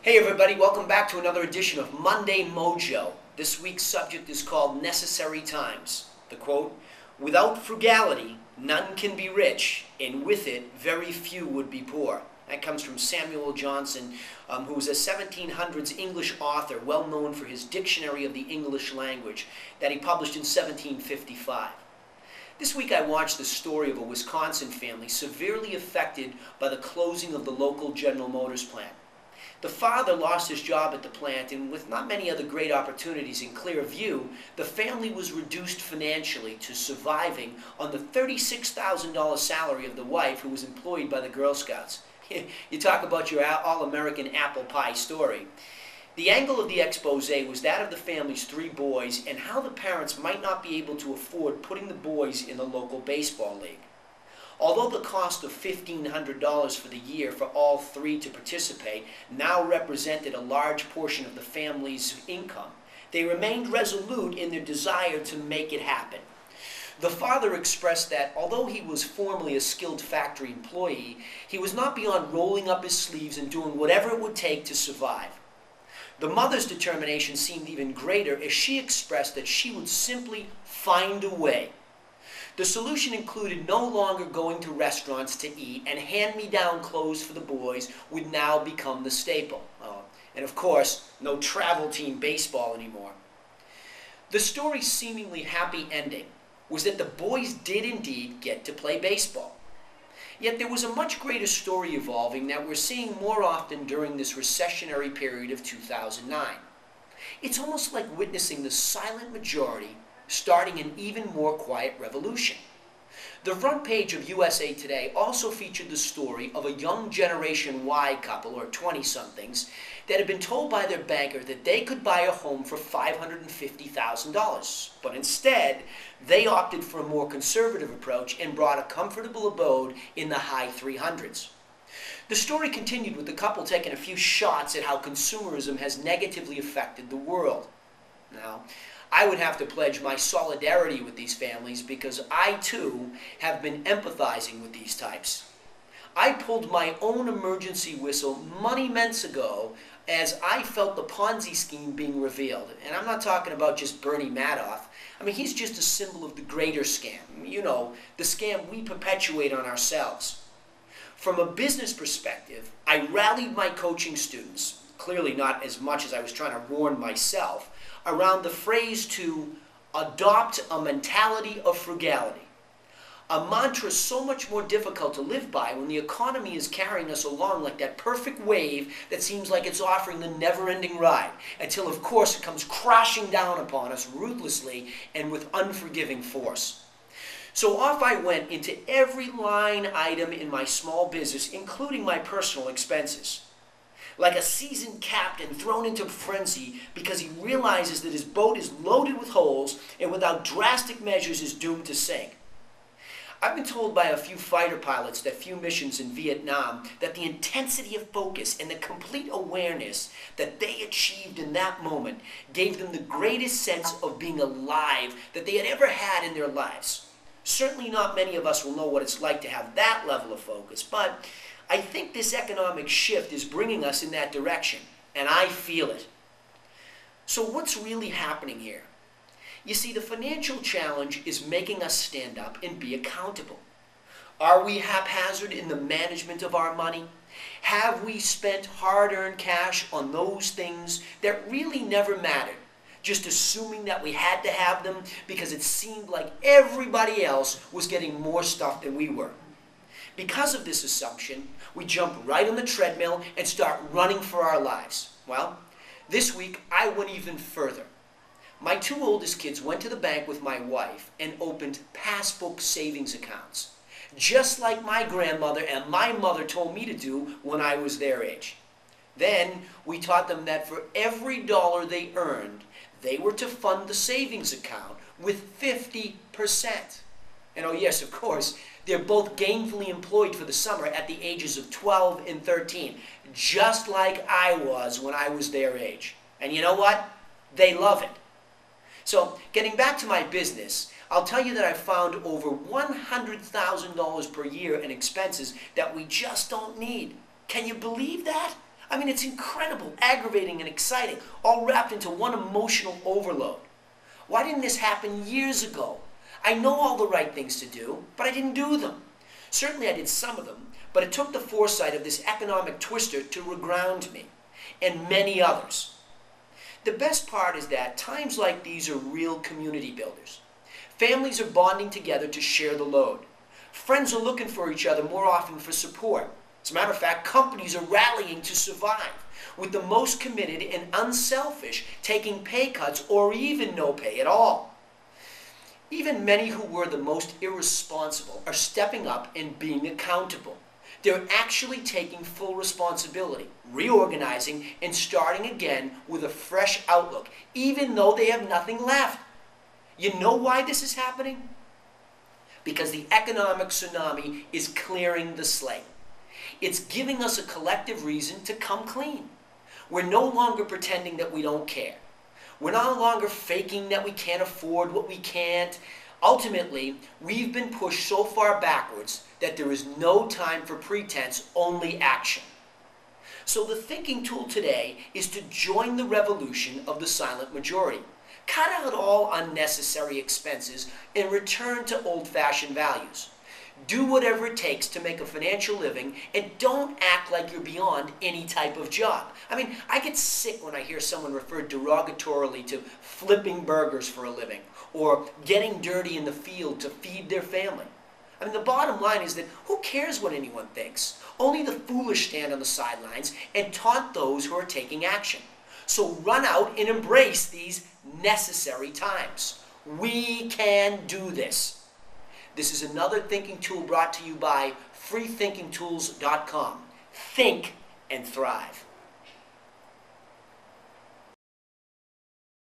Hey everybody, welcome back to another edition of Monday Mojo. This week's subject is called Necessary Times. The quote, "Without frugality, none can be rich, and with it, very few would be poor." That comes from Samuel Johnson, who was a 1700s English author, well known for his Dictionary of the English Language that he published in 1755. This week I watched the story of a Wisconsin family severely affected by the closing of the local General Motors plant. The father lost his job at the plant, and with not many other great opportunities in clear view, the family was reduced financially to surviving on the $36,000 salary of the wife who was employed by the Girl Scouts. You talk about your all-American apple pie story. The angle of the expose was that of the family's three boys and how the parents might not be able to afford putting the boys in the local baseball league. Although the cost of $1,500 for the year for all three to participate now represented a large portion of the family's income, they remained resolute in their desire to make it happen. The father expressed that although he was formerly a skilled factory employee, he was not beyond rolling up his sleeves and doing whatever it would take to survive. The mother's determination seemed even greater as she expressed that she would simply find a way. The solution included no longer going to restaurants to eat, and hand-me-down clothes for the boys would now become the staple. And of course, no travel team baseball anymore. The story's seemingly happy ending was that the boys did indeed get to play baseball. Yet there was a much greater story evolving that we're seeing more often during this recessionary period of 2009. It's almost like witnessing the silent majority starting an even more quiet revolution. The front page of USA Today also featured the story of a young Generation Y couple, or 20-somethings, that had been told by their banker that they could buy a home for $550,000. But instead, they opted for a more conservative approach and bought a comfortable abode in the high 300s. The story continued with the couple taking a few shots at how consumerism has negatively affected the world. Now, I would have to pledge my solidarity with these families because I, too, have been empathizing with these types. I pulled my own emergency whistle many months ago as I felt the Ponzi scheme being revealed. And I'm not talking about just Bernie Madoff. I mean, he's just a symbol of the greater scam. You know, the scam we perpetuate on ourselves. From a business perspective, I rallied my coaching students, clearly not as much as I was trying to warn myself, around the phrase to adopt a mentality of frugality. A mantra so much more difficult to live by when the economy is carrying us along like that perfect wave that seems like it's offering the never-ending ride, until of course it comes crashing down upon us ruthlessly and with unforgiving force. So off I went into every line item in my small business, including my personal expenses. Like a seasoned captain thrown into frenzy because he realizes that his boat is loaded with holes and without drastic measures is doomed to sink. I've been told by a few fighter pilots that few missions in Vietnam that the intensity of focus and the complete awareness that they achieved in that moment gave them the greatest sense of being alive that they had ever had in their lives. Certainly not many of us will know what it's like to have that level of focus, but I think this economic shift is bringing us in that direction, and I feel it. So what's really happening here? You see, the financial challenge is making us stand up and be accountable. Are we haphazard in the management of our money? Have we spent hard-earned cash on those things that really never mattered, just assuming that we had to have them because it seemed like everybody else was getting more stuff than we were? Because of this assumption, we jump right on the treadmill and start running for our lives. Well, this week I went even further. My two oldest kids went to the bank with my wife and opened passbook savings accounts, just like my grandmother and my mother told me to do when I was their age. Then we taught them that for every dollar they earned, they were to fund the savings account with 50%. And oh yes, of course, they're both gainfully employed for the summer at the ages of 12 and 13, just like I was when I was their age. And you know what? They love it. So, getting back to my business, I'll tell you that I've found over $100,000 per year in expenses that we just don't need. Can you believe that? I mean, it's incredible, aggravating, and exciting, all wrapped into one emotional overload. Why didn't this happen years ago? I know all the right things to do, but I didn't do them. Certainly I did some of them, but it took the foresight of this economic twister to reground me, and many others. The best part is that times like these are real community builders. Families are bonding together to share the load. Friends are looking for each other more often for support. As a matter of fact, companies are rallying to survive, with the most committed and unselfish taking pay cuts or even no pay at all. Even many who were the most irresponsible are stepping up and being accountable. They're actually taking full responsibility, reorganizing, and starting again with a fresh outlook, even though they have nothing left. You know why this is happening? Because the economic tsunami is clearing the slate. It's giving us a collective reason to come clean. We're no longer pretending that we don't care. We're no longer faking that we can't afford what we can't. Ultimately, we've been pushed so far backwards that there is no time for pretense, only action. So the thinking tool today is to join the revolution of the silent majority. Cut out all unnecessary expenses and return to old-fashioned values. Do whatever it takes to make a financial living, and don't act like you're beyond any type of job. I mean, I get sick when I hear someone referred derogatorily to flipping burgers for a living or getting dirty in the field to feed their family. I mean, the bottom line is that who cares what anyone thinks? Only the foolish stand on the sidelines and taunt those who are taking action. So run out and embrace these necessary times. We can do this. This is another thinking tool brought to you by freethinkingtools.com. Think and thrive.